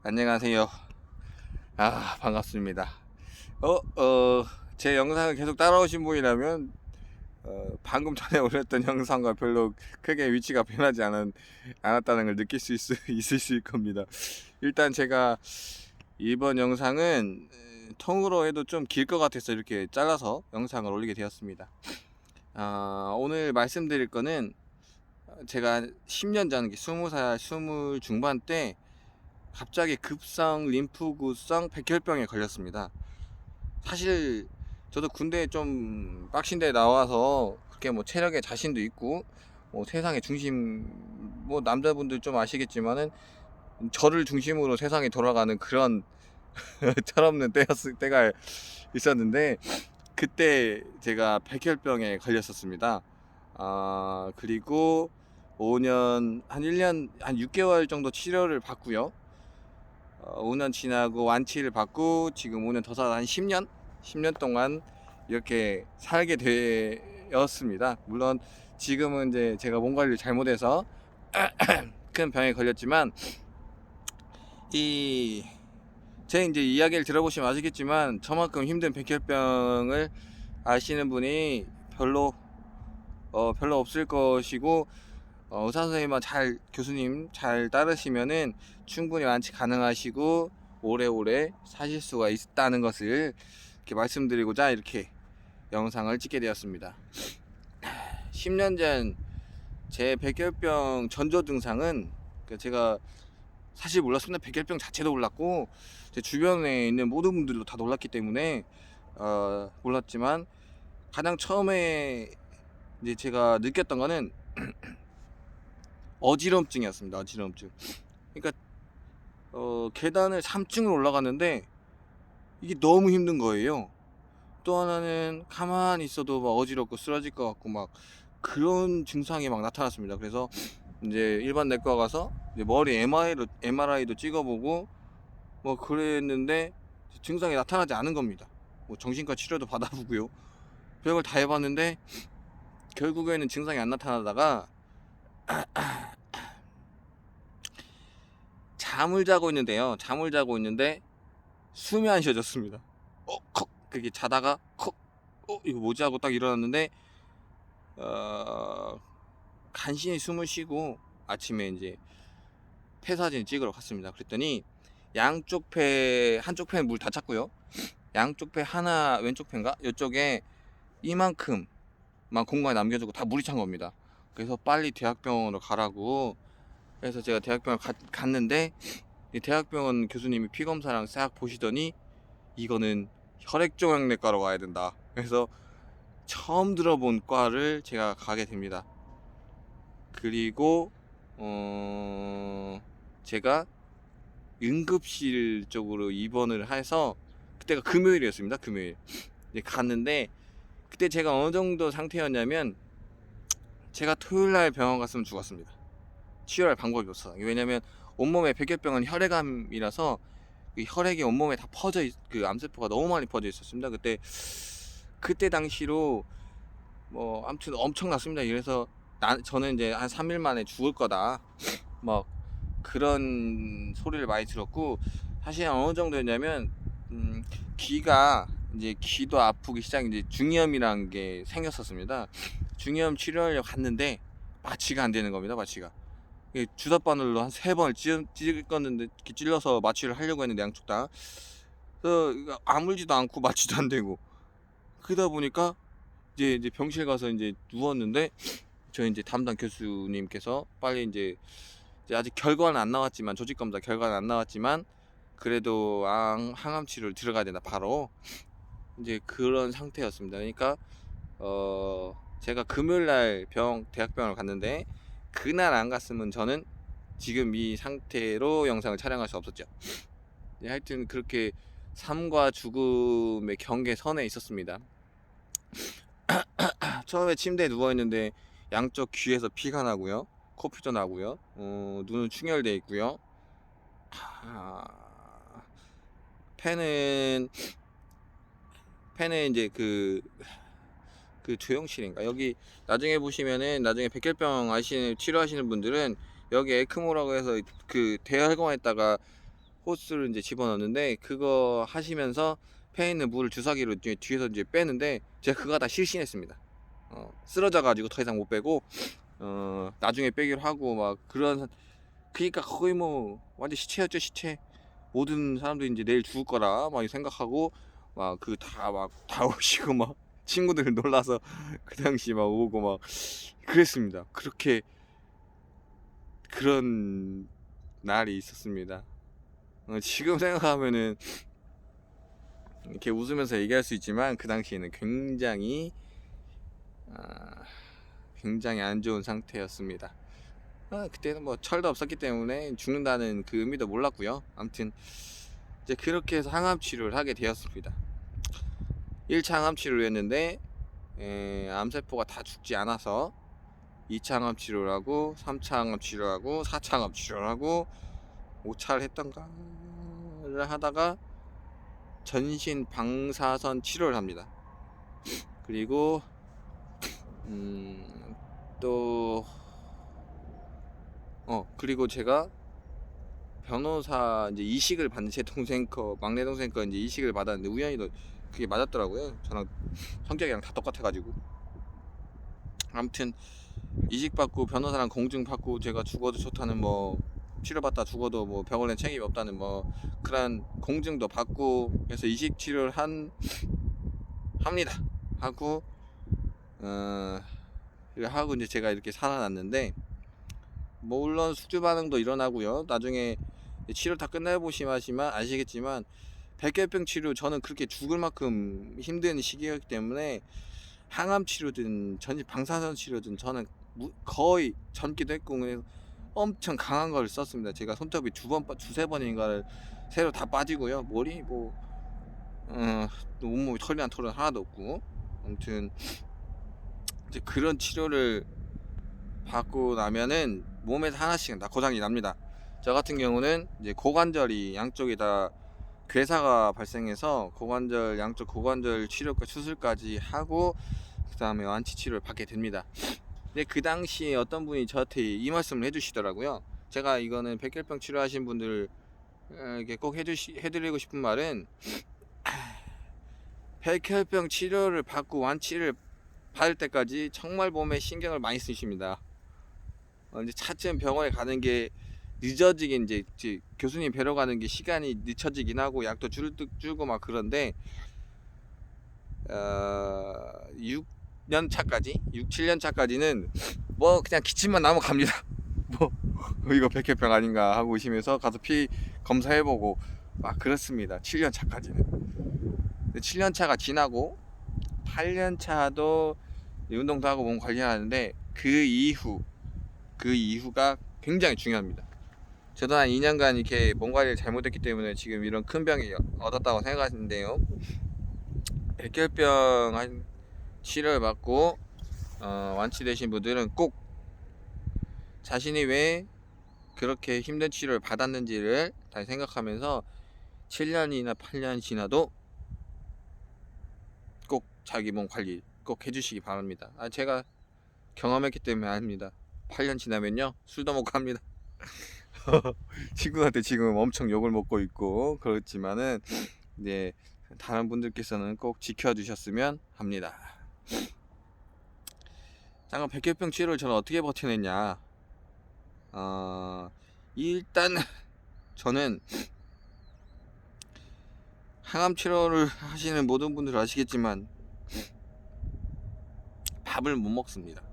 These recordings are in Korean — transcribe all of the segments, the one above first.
안녕하세요. 반갑습니다. 제 영상을 계속 따라오신 분이라면 방금 전에 올렸던 영상과 별로 크게 위치가 변하지 않았다는 걸 느낄 수 있으실 겁니다. 일단 제가 이번 영상은 통으로 해도 좀 길 것 같아서 이렇게 잘라서 영상을 올리게 되었습니다. 오늘 말씀드릴 거는 제가 10년 전, 20살, 20 중반 때 갑자기 급성 림프구성 백혈병에 걸렸습니다. 사실 저도 군대에 좀 빡신데 나와서 그렇게 뭐 체력에 자신도 있고 뭐 세상의 중심, 뭐 남자분들 좀 아시겠지만은 저를 중심으로 세상이 돌아가는 그런 철없는 때가 있었는데, 그때 제가 백혈병에 걸렸었습니다. 그리고 5년 한 1년 한 6개월 정도 치료를 받고요. 5년 지나고 완치를 받고 지금 5년 더 살아 한 10년 동안 이렇게 살게 되었습니다. 물론 지금은 이제 제가 몸 관리를 잘못해서 큰 병에 걸렸지만, 제 이제 이야기를 들어보시면 아시겠지만 저만큼 힘든 백혈병을 아시는 분이 별로 없을 것이고, 의사 선생님만 교수님 잘 따르시면은 충분히 완치 가능하시고 오래오래 사실 수가 있다는 것을 이렇게 말씀드리고자 이렇게 영상을 찍게 되었습니다. 10년 전 제 백혈병 전조 증상은, 제가 사실 몰랐습니다. 백혈병 자체도 몰랐고 제 주변에 있는 모든 분들도 다 놀랐기 때문에 몰랐지만, 가장 처음에 이제 제가 느꼈던 거는 어지럼증이었습니다. 어지럼증. 그러니까 계단을 3층을 올라갔는데 이게 너무 힘든 거예요. 또 하나는 가만히 있어도 막 어지럽고 쓰러질 것 같고 막 그런 증상이 막 나타났습니다. 그래서 이제 일반 내과 가서 이제 머리 MRI도 찍어보고 뭐 그랬는데 증상이 나타나지 않은 겁니다. 뭐 정신과 치료도 받아보고요. 별걸 다 해봤는데 결국에는 증상이 안 나타나다가 잠을 자고 있는데 숨이 안 쉬어졌습니다. 컥! 그게 자다가 컥! 이거 뭐지 하고 딱 일어났는데, 간신히 숨을 쉬고 아침에 이제 폐 사진 찍으러 갔습니다. 그랬더니 한쪽 폐는 물 다 찼고요. 양쪽 폐 하나, 왼쪽 폐인가? 이쪽에 이만큼만 공간에 남겨주고 다 물이 찬 겁니다. 그래서 빨리 대학병원으로 가라고 해서 제가 대학병원 갔는데, 이 대학병원 교수님이 피검사랑 싹 보시더니 이거는 혈액종양내과로 가야 된다. 그래서 처음 들어본 과를 제가 가게 됩니다. 그리고 제가 응급실 쪽으로 입원을 해서, 그때가 금요일이었습니다. 금요일 이제 갔는데, 그때 제가 어느 정도 상태였냐면 제가 토요일날 병원 갔으면 죽었습니다. 치료할 방법이 없어서. 왜냐면 온몸에 백혈병은 혈액암이라서 그 혈액이 온몸에 다 그 암세포가 너무 많이 퍼져 있었습니다. 그때 당시로 뭐 아무튼 엄청났습니다. 그래서 저는 이제 한 3일 만에 죽을 거다, 막 그런 소리를 많이 들었고, 사실 어느 정도였냐면 귀도 아프기 시작, 이제 중이염이라는 게 생겼었습니다. 중이염 치료하려고 갔는데 마취가 안 되는 겁니다. 마취가 주사바늘로 한 3번을 찔렀는데, 이렇게 찔러서 마취를 하려고 했는데 양쪽 다 그래서 아물지도 않고 마취도 안 되고, 그러다 보니까 이제 병실 가서 이제 누웠는데, 저희 이제 담당 교수님께서 빨리 이제 아직 결과는 안 나왔지만, 조직 검사 결과는 안 나왔지만 그래도 항암 치료를 들어가야 된다, 바로. 이제 그런 상태였습니다. 그러니까 제가 금요일 날 대학병원을 갔는데, 그날 안 갔으면 저는 지금 이 상태로 영상을 촬영할 수 없었죠. 하여튼 그렇게 삶과 죽음의 경계선에 있었습니다. 처음에 침대에 누워있는데 양쪽 귀에서 피가 나고요, 코피도 나고요, 눈은 충혈되어 있고요. 펜은 이제 그 조영실인가, 여기 나중에 보시면은, 나중에 백혈병 치료하시는 분들은 여기 에크모라고 해서 그 대혈관에다가 호스를 이제 집어넣는데, 그거 하시면서 폐에 있는 물을 주사기로 뒤에서 이제 빼는데, 제가 그거 다 실신했습니다. 쓰러져 가지고 더 이상 못 빼고, 나중에 빼기로 하고 막 그런. 그러니까 거의 뭐 완전 시체였죠, 시체. 모든 사람들이 이제 내일 죽을 거라 막 생각하고 막 그 다 오시고 막 친구들 놀라서 그 당시 막 오고 막 그랬습니다. 그렇게 그런 날이 있었습니다. 지금 생각하면은 이렇게 웃으면서 얘기할 수 있지만, 그 당시에는 굉장히 굉장히 안 좋은 상태였습니다. 그때는 뭐 철도 없었기 때문에 죽는다는 그 의미도 몰랐고요. 아무튼 이제 그렇게 해서 항암 치료를 하게 되었습니다. 1차 항암 치료를 했는데 암세포가 다 죽지 않아서 2차 항암 치료를 하고 3차 항암 치료를 하고 4차 항암 치료를 하고 5차를 했던가를 하다가 전신 방사선 치료를 합니다. 그리고 또 그리고 제가 변호사 이제 이식을 받는, 제 동생 막내 동생 이제 이식을 받았는데 우연히 그게 맞았더라고요. 저랑 성격이랑 다 똑같아가지고. 아무튼 이식 받고 변호사랑 공증 받고, 제가 죽어도 좋다는 뭐 치료받다 죽어도 뭐 병원에 책임이 없다는 뭐 그런 공증도 받고 해서 이식 치료를 합니다. 하고 하고 이제 제가 이렇게 살아났는데, 뭐 물론 숙주 반응도 일어나고요. 나중에 치료 다 끝내보시면 아시겠지만, 백혈병 치료, 저는 그렇게 죽을 만큼 힘든 시기였기 때문에 항암 치료든 전신 방사선 치료든 저는 거의 젊기도 했고 엄청 강한 걸 썼습니다. 제가 손톱이 두세 번인가를 새로 다 빠지고요. 머리 온몸이 털이나 털은 하나도 없고. 아무튼 이제 그런 치료를 받고 나면은 몸에서 하나씩 고장이 납니다. 저 같은 경우는 이제 고관절이 양쪽이 다 괴사가 발생해서 양쪽 고관절 치료과 수술까지 하고 그 다음에 완치 치료를 받게 됩니다. 근데 그 당시에 어떤 분이 저한테 이 말씀을 해주시더라고요. 제가 이거는 백혈병 치료하신 분들에게 꼭 해드리고 싶은 말은, 백혈병 치료를 받고 완치를 받을 때까지 정말 몸에 신경을 많이 쓰십니다. 이제 차츰 병원에 가는 게 늦어지긴, 이제 교수님 뵈러 가는 게 시간이 늦춰지긴 하고 약도 줄고 막 그런데 6년 차까지 7년 차까지는 뭐 그냥 기침만 나면 갑니다. 뭐 이거 백혈병 아닌가 하고 오시면서 가서 피 검사해보고 막 그렇습니다. 7년 차까지는. 7년 차가 지나고 8년 차도 운동도 하고 몸 관리하는데, 그 이후가 굉장히 중요합니다. 저도 한 2년간 이렇게 몸 관리를 잘못했기 때문에 지금 이런 큰 병이 얻었다고 생각하시는데요. 백혈병 치료를 받고 완치되신 분들은 꼭 자신이 왜 그렇게 힘든 치료를 받았는지를 다시 생각하면서 7년이나 8년 지나도 꼭 자기 몸 관리 꼭 해주시기 바랍니다. 제가 경험했기 때문에 압니다. 8년 지나면요, 술도 먹고 합니다. 친구한테 지금 엄청 욕을 먹고 있고 그렇지만은 이제 다른 분들께서는 꼭 지켜주셨으면 합니다. 잠깐, 백혈병 치료를 저는 어떻게 버텨냈냐. 일단 저는 항암 치료를 하시는 모든 분들 아시겠지만 밥을 못 먹습니다.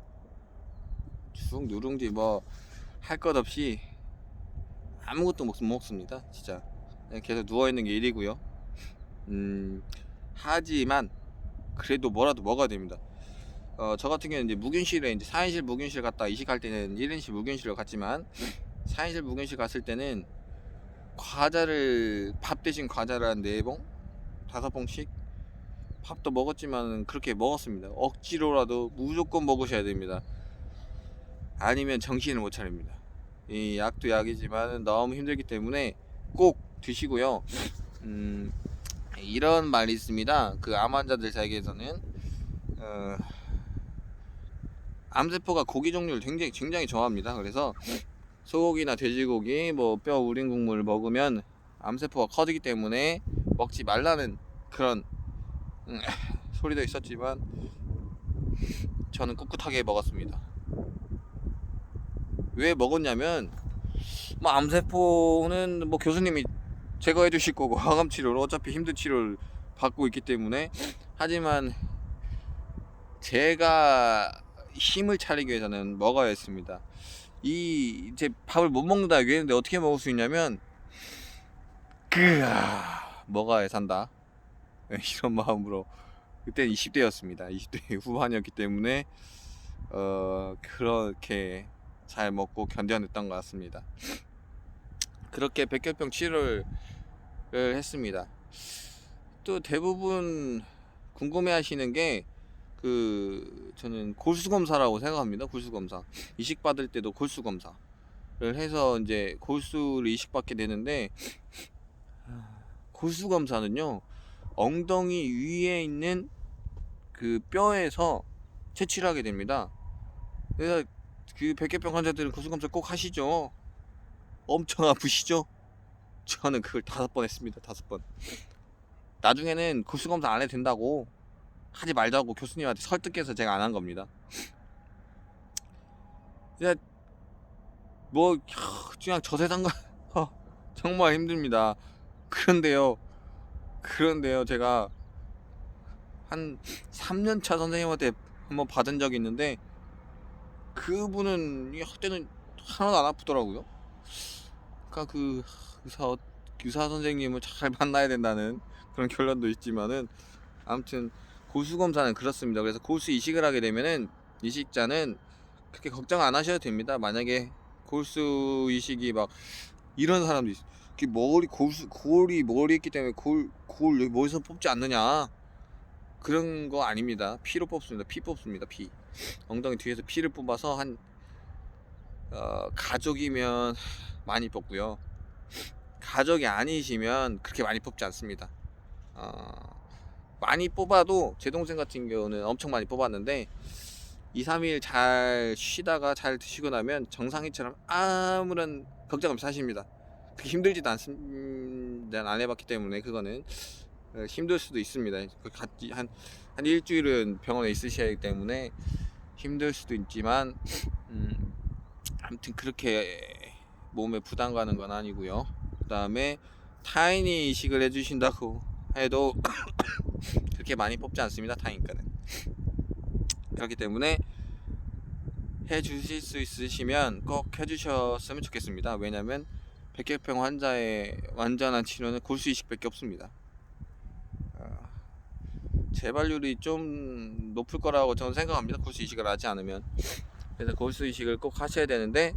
죽 누룽지 뭐 할 것 없이 아무것도 못 먹습니다. 진짜 계속 누워있는 게 일이고요. 하지만 그래도 뭐라도 먹어야 됩니다. 저 같은 경우는 이제 무균실에 이제 4인실 무균실 갔다 이식할 때는 1인실 무균실로 갔지만, 4인실 무균실 갔을 때는 밥 대신 과자를 한 4봉? 5봉씩 밥도 먹었지만 그렇게 먹었습니다. 억지로라도 무조건 먹으셔야 됩니다. 아니면 정신을 못 차립니다. 이 약도 약이지만 너무 힘들기 때문에 꼭 드시고요. 이런 말이 있습니다. 그 암 환자들 사이에서는 암세포가 고기 종류를 굉장히 좋아합니다. 그래서 소고기나 돼지고기, 뭐 뼈 우린 국물을 먹으면 암세포가 커지기 때문에 먹지 말라는 그런 소리도 있었지만 저는 꿋꿋하게 먹었습니다. 왜 먹었냐면 뭐 암세포는 뭐 교수님이 제거해 주실 거고 항암 치료를 어차피 힘든 치료를 받고 있기 때문에. 하지만 제가 힘을 차리기 위해서는 먹어야 했습니다. 이제 밥을 못 먹는다 얘기했는데 어떻게 먹을 수 있냐면 먹어야 산다 이런 마음으로. 그때 20대였습니다 20대 후반이었기 때문에 그렇게 잘 먹고 견뎌냈던 것 같습니다. 그렇게 백혈병 치료를 했습니다. 또 대부분 궁금해 하시는 게 저는 골수검사라고 생각합니다. 골수검사 이식 받을 때도 골수검사를 해서 이제 골수를 이식받게 되는데, 골수검사는요 엉덩이 위에 있는 그 뼈에서 채취를 하게 됩니다. 그래서 그 백혈병 환자들은 골수검사 꼭 하시죠. 엄청 아프시죠? 저는 그걸 5번 했습니다. 5번. 나중에는 골수검사 안 해도 된다고 하지 말자고 교수님한테 설득해서 제가 안 한 겁니다. 그냥 뭐 그냥 저 세상과 정말 힘듭니다. 그런데요 제가 한 3년차 선생님한테 한번 받은 적이 있는데 그분은 그때는 하나도 안 아프더라고요. 그러니까 그 의사 선생님을 잘 만나야 된다는 그런 결론도 있지만은, 아무튼 골수검사는 그렇습니다. 그래서 골수 이식을 하게 되면은 이식자는 그렇게 걱정 안 하셔도 됩니다. 만약에 골수 이식이 막 이런 사람도 있어. 골이 머리 있기 때문에 골 여기 머리에서 뽑지 않느냐, 그런 거 아닙니다. 피로 뽑습니다. 피 뽑습니다. 피. 엉덩이 뒤에서 피를 뽑아서 가족이면 많이 뽑고요. 가족이 아니시면 그렇게 많이 뽑지 않습니다. 많이 뽑아도 제 동생 같은 경우는 엄청 많이 뽑았는데 2, 3일 잘 쉬다가 잘 드시고 나면 정상인처럼 아무런 걱정 없이 사십니다. 그렇게 힘들지도 않습니다. 안 해봤기 때문에 그거는 힘들 수도 있습니다. 한 일주일은 병원에 있으셔야 하기 때문에 힘들 수도 있지만 아무튼 그렇게 몸에 부담 가는 건 아니고요. 그 다음에 타인이 이식을 해주신다고 해도 그렇게 많이 뽑지 않습니다. 타인과는. 그렇기 때문에 해주실 수 있으시면 꼭 해주셨으면 좋겠습니다. 왜냐면 백혈병 환자의 완전한 치료는 골수 이식밖에 없습니다. 재발률이 좀 높을 거라고 저는 생각합니다. 골수 이식을 하지 않으면. 그래서 골수 이식을 꼭 하셔야 되는데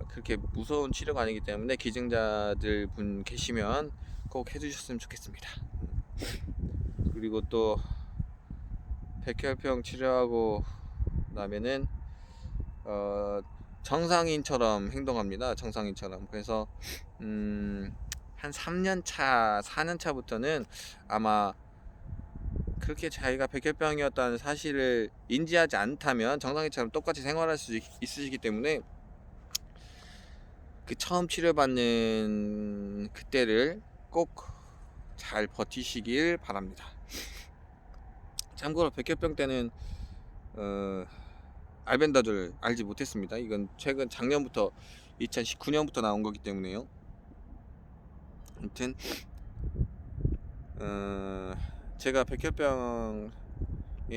그렇게 무서운 치료가 아니기 때문에 기증자들 분 계시면 꼭 해주셨으면 좋겠습니다. 그리고 또 백혈병 치료하고 나면은 정상인처럼 행동합니다. 정상인처럼. 그래서 한 3년차 4년차부터는 아마 그렇게 자기가 백혈병이었다는 사실을 인지하지 않다면 정상인처럼 똑같이 생활할 수 있으시기 때문에 그 처음 치료받는 그때를 꼭 잘 버티시길 바랍니다. 참고로 백혈병 때는 알벤다졸 알지 못했습니다. 이건 최근 작년부터 2019년부터 나온 거기 때문에요. 아무튼 제가 백혈병의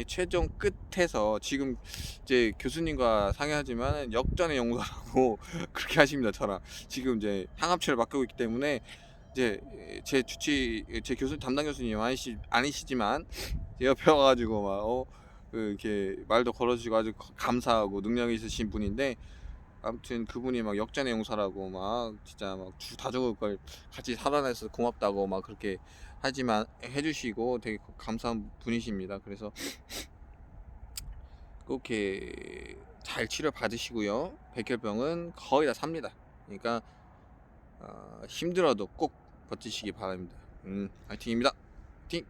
최종 끝에서 지금 이제 교수님과 상의하지만 역전의 용도라고 그렇게 하십니다. 저랑 지금 이제 항암치를 맡고 있기 때문에 이제 제 교수 담당 교수님 아니시지만 제 옆에 와가지고 막 이렇게 말도 걸어주시고 아주 감사하고 능력이 있으신 분인데, 아무튼 그분이 막 역전의 용사라고 막 진짜 막 다 죽을 걸 같이 살아내서 고맙다고 막 그렇게 하지만 해주시고 되게 감사한 분이십니다. 그래서 꼭 이렇게 잘 치료 받으시고요. 백혈병은 거의 다 삽니다. 그러니까 힘들어도 꼭 버티시기 바랍니다. 화이팅입니다. 화이팅!